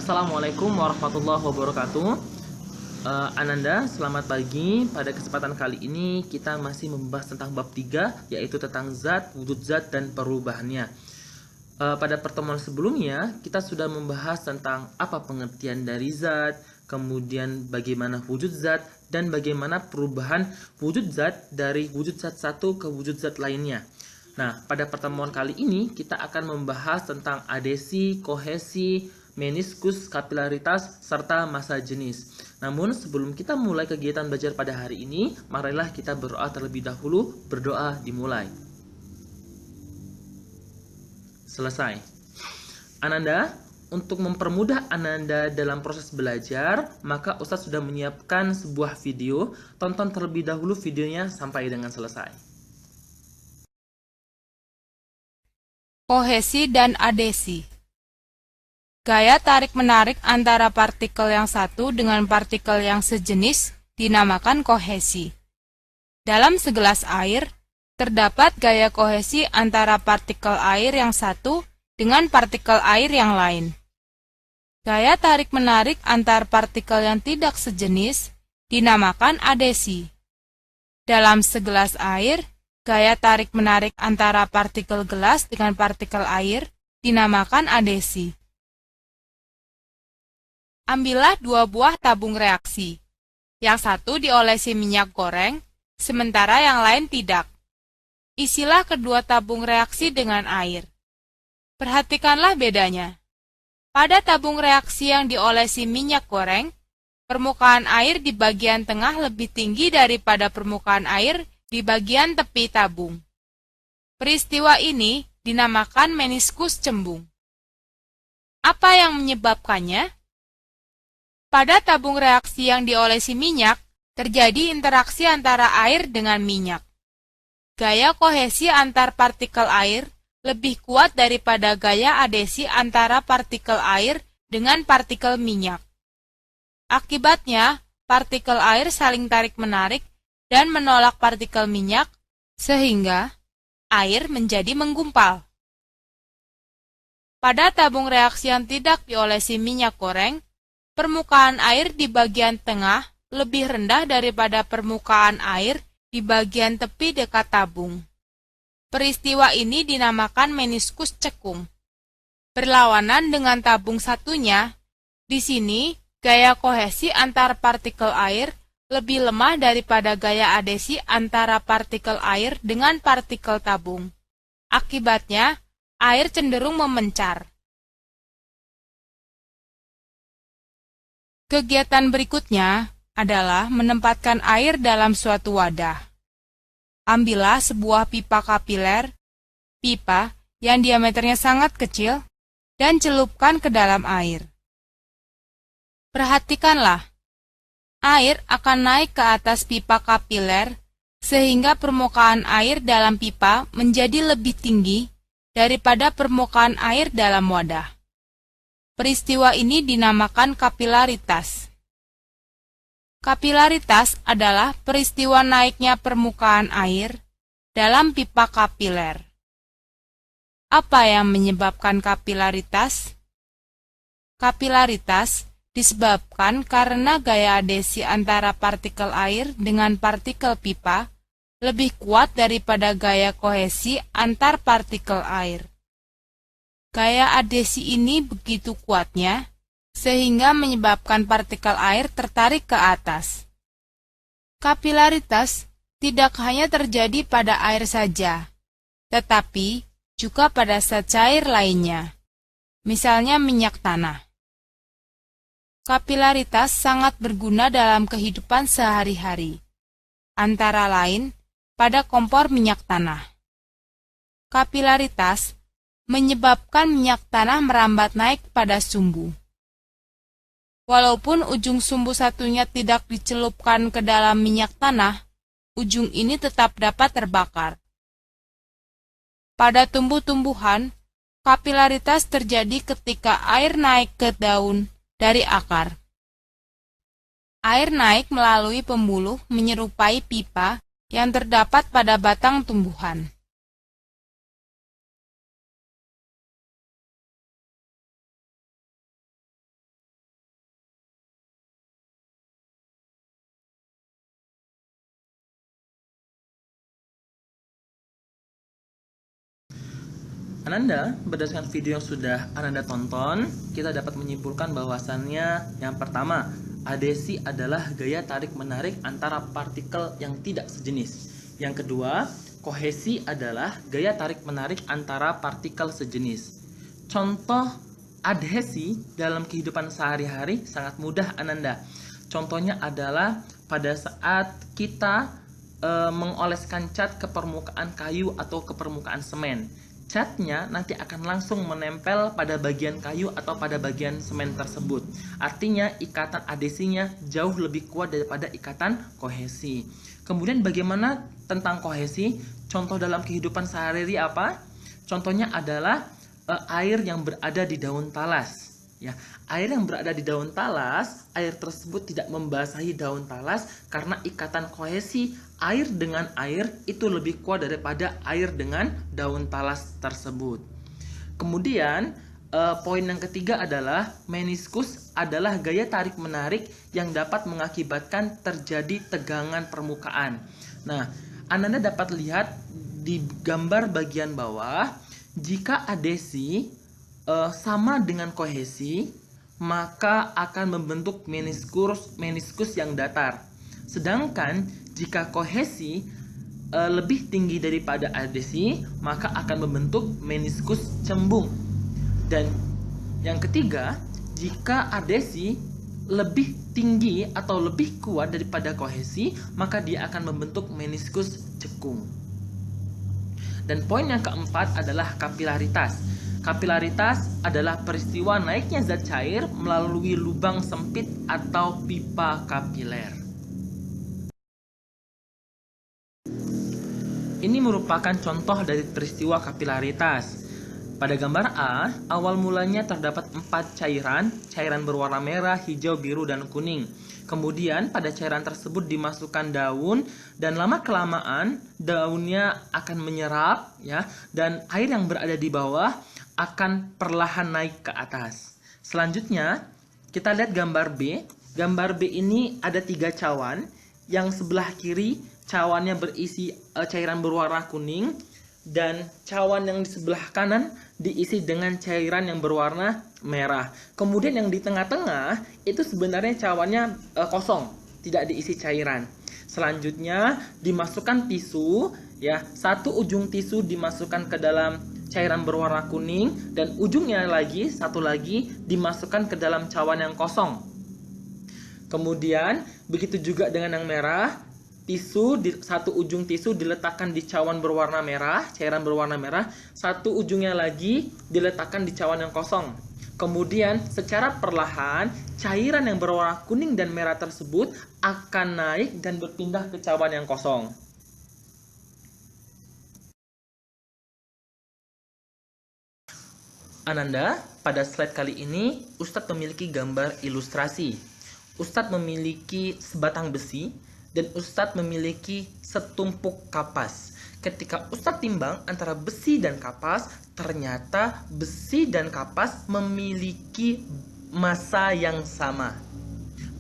Assalamualaikum warahmatullahi wabarakatuh. Ananda, selamat pagi. Pada kesempatan kali ini kita masih membahas tentang bab 3, yaitu tentang zat, wujud zat, dan perubahannya. Pada pertemuan sebelumnya kita sudah membahas tentang apa pengertian dari zat, kemudian bagaimana wujud zat, dan bagaimana perubahan wujud zat dari wujud zat satu ke wujud zat lainnya. Nah, pada pertemuan kali ini kita akan membahas tentang adesi, kohesi, meniskus, kapilaritas, serta massa jenis. Namun sebelum kita mulai kegiatan belajar pada hari ini, marilah kita berdoa terlebih dahulu. Berdoa dimulai. Selesai. Ananda, untuk mempermudah Ananda dalam proses belajar, maka Ustadz sudah menyiapkan sebuah video. Tonton terlebih dahulu videonya sampai dengan selesai. Kohesi dan adesi. Gaya tarik-menarik antara partikel yang satu dengan partikel yang sejenis dinamakan kohesi. Dalam segelas air, terdapat gaya kohesi antara partikel air yang satu dengan partikel air yang lain. Gaya tarik-menarik antar partikel yang tidak sejenis dinamakan adesi. Dalam segelas air, gaya tarik-menarik antara partikel gelas dengan partikel air dinamakan adesi. Ambillah dua buah tabung reaksi. Yang satu diolesi minyak goreng, sementara yang lain tidak. Isilah kedua tabung reaksi dengan air. Perhatikanlah bedanya. Pada tabung reaksi yang diolesi minyak goreng, permukaan air di bagian tengah lebih tinggi daripada permukaan air di bagian tepi tabung. Peristiwa ini dinamakan meniskus cembung. Apa yang menyebabkannya? Pada tabung reaksi yang diolesi minyak, terjadi interaksi antara air dengan minyak. Gaya kohesi antar partikel air lebih kuat daripada gaya adesi antara partikel air dengan partikel minyak. Akibatnya, partikel air saling tarik-menarik dan menolak partikel minyak, sehingga air menjadi menggumpal. Pada tabung reaksi yang tidak diolesi minyak goreng, permukaan air di bagian tengah lebih rendah daripada permukaan air di bagian tepi dekat tabung. Peristiwa ini dinamakan meniskus cekung. Berlawanan dengan tabung satunya, di sini gaya kohesi antar partikel air lebih lemah daripada gaya adesi antara partikel air dengan partikel tabung. Akibatnya, air cenderung memencar. Kegiatan berikutnya adalah menempatkan air dalam suatu wadah. Ambillah sebuah pipa kapiler, pipa yang diameternya sangat kecil, dan celupkan ke dalam air. Perhatikanlah, air akan naik ke atas pipa kapiler sehingga permukaan air dalam pipa menjadi lebih tinggi daripada permukaan air dalam wadah. Peristiwa ini dinamakan kapilaritas. Kapilaritas adalah peristiwa naiknya permukaan air dalam pipa kapiler. Apa yang menyebabkan kapilaritas? Kapilaritas disebabkan karena gaya adesi antara partikel air dengan partikel pipa lebih kuat daripada gaya kohesi antar partikel air. Gaya adesi ini begitu kuatnya, sehingga menyebabkan partikel air tertarik ke atas. Kapilaritas tidak hanya terjadi pada air saja, tetapi juga pada zat cair lainnya, misalnya minyak tanah. Kapilaritas sangat berguna dalam kehidupan sehari-hari, antara lain pada kompor minyak tanah. Kapilaritas menyebabkan minyak tanah merambat naik pada sumbu. Walaupun ujung sumbu satunya tidak dicelupkan ke dalam minyak tanah, ujung ini tetap dapat terbakar. Pada tumbuh-tumbuhan, kapilaritas terjadi ketika air naik ke daun dari akar. Air naik melalui pembuluh menyerupai pipa yang terdapat pada batang tumbuhan. Ananda, berdasarkan video yang sudah Ananda tonton, kita dapat menyimpulkan bahwasannya yang pertama, adhesi adalah gaya tarik-menarik antara partikel yang tidak sejenis. Yang kedua, kohesi adalah gaya tarik-menarik antara partikel sejenis. Contoh adhesi dalam kehidupan sehari-hari sangat mudah, Ananda. Contohnya adalah pada saat kita mengoleskan cat ke permukaan kayu atau ke permukaan semen. Catnya nanti akan langsung menempel pada bagian kayu atau pada bagian semen tersebut. Artinya ikatan adhesinya jauh lebih kuat daripada ikatan kohesi. Kemudian bagaimana tentang kohesi? Contoh dalam kehidupan sehari-hari apa? Contohnya adalah air yang berada di daun talas. Ya, air yang berada di daun talas, air tersebut tidak membasahi daun talas karena ikatan kohesi air dengan air itu lebih kuat daripada air dengan daun talas tersebut. Kemudian poin yang ketiga adalah meniskus adalah gaya tarik-menarik yang dapat mengakibatkan terjadi tegangan permukaan. Nah, Ananda dapat lihat di gambar bagian bawah, jika adhesi sama dengan kohesi, maka akan membentuk meniskus yang datar. Sedangkan jika kohesi lebih tinggi daripada adhesi, maka akan membentuk meniskus cembung. Dan yang ketiga, jika adhesi lebih tinggi atau lebih kuat daripada kohesi, maka dia akan membentuk meniskus cekung. Dan poin yang keempat adalah kapilaritas. Kapilaritas adalah peristiwa naiknya zat cair melalui lubang sempit atau pipa kapiler. Ini merupakan contoh dari peristiwa kapilaritas. Pada gambar A, awal mulanya terdapat 4 cairan berwarna merah, hijau, biru, dan kuning. Kemudian pada cairan tersebut dimasukkan daun dan lama-kelamaan daunnya akan menyerap ya, dan air yang berada di bawah akan perlahan naik ke atas. Selanjutnya kita lihat gambar B. Gambar B ini ada 3 cawan. Yang sebelah kiri cawannya berisi cairan berwarna kuning, dan cawan yang di sebelah kanan diisi dengan cairan yang berwarna merah. Kemudian yang di tengah-tengah itu sebenarnya cawannya kosong, tidak diisi cairan. Selanjutnya dimasukkan tisu ya, satu ujung tisu dimasukkan ke dalam cairan berwarna kuning dan ujungnya lagi satu lagi dimasukkan ke dalam cawan yang kosong. Kemudian begitu juga dengan yang merah. Satu ujung tisu diletakkan di cawan berwarna merah, cairan berwarna merah, satu ujungnya lagi diletakkan di cawan yang kosong. Kemudian secara perlahan cairan yang berwarna kuning dan merah tersebut akan naik dan berpindah ke cawan yang kosong. Ananda, pada slide kali ini Ustadz memiliki gambar ilustrasi. Ustadz memiliki sebatang besi dan Ustadz memiliki setumpuk kapas. Ketika Ustadz timbang antara besi dan kapas, ternyata besi dan kapas memiliki massa yang sama.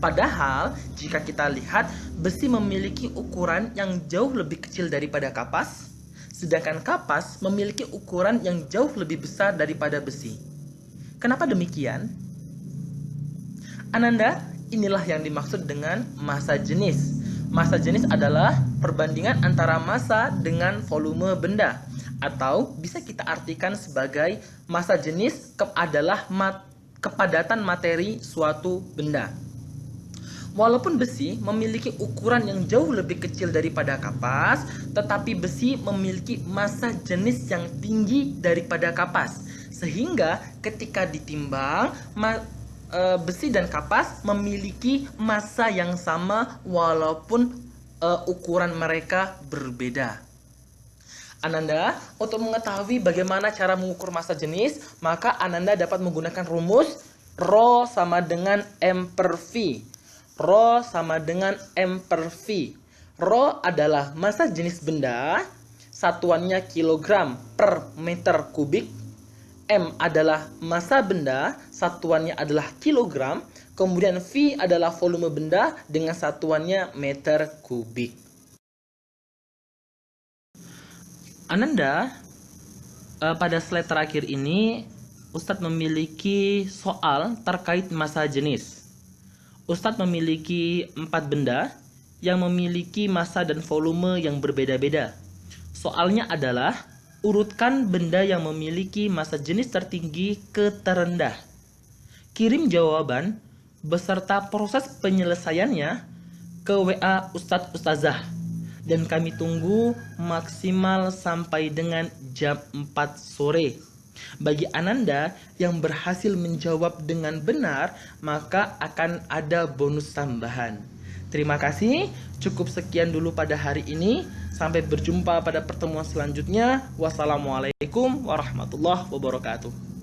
Padahal jika kita lihat, besi memiliki ukuran yang jauh lebih kecil daripada kapas, sedangkan kapas memiliki ukuran yang jauh lebih besar daripada besi. Kenapa demikian? Ananda, inilah yang dimaksud dengan massa jenis. Massa jenis adalah perbandingan antara massa dengan volume benda, atau bisa kita artikan sebagai massa jenis adalah kepadatan materi suatu benda. Walaupun besi memiliki ukuran yang jauh lebih kecil daripada kapas, tetapi besi memiliki massa jenis yang tinggi daripada kapas, sehingga ketika ditimbang besi dan kapas memiliki massa yang sama walaupun ukuran mereka berbeda. Ananda, untuk mengetahui bagaimana cara mengukur massa jenis, maka Ananda dapat menggunakan rumus Rho sama dengan M per V. Rho sama dengan M per V. Rho adalah massa jenis benda, satuannya kilogram per meter kubik. M adalah massa benda, satuannya adalah kilogram. Kemudian V adalah volume benda dengan satuannya meter kubik. Ananda, Pada slide terakhir ini, Ustadz memiliki soal terkait massa jenis. Ustadz memiliki 4 benda yang memiliki massa dan volume yang berbeda-beda. Soalnya adalah, urutkan benda yang memiliki massa jenis tertinggi ke terendah. Kirim jawaban beserta proses penyelesaiannya ke WA Ustadz Ustazah. Dan kami tunggu maksimal sampai dengan jam 4 sore. Bagi Ananda yang berhasil menjawab dengan benar, maka akan ada bonus tambahan. Terima kasih, cukup sekian dulu pada hari ini. Sampai berjumpa pada pertemuan selanjutnya. Wassalamualaikum warahmatullahi wabarakatuh.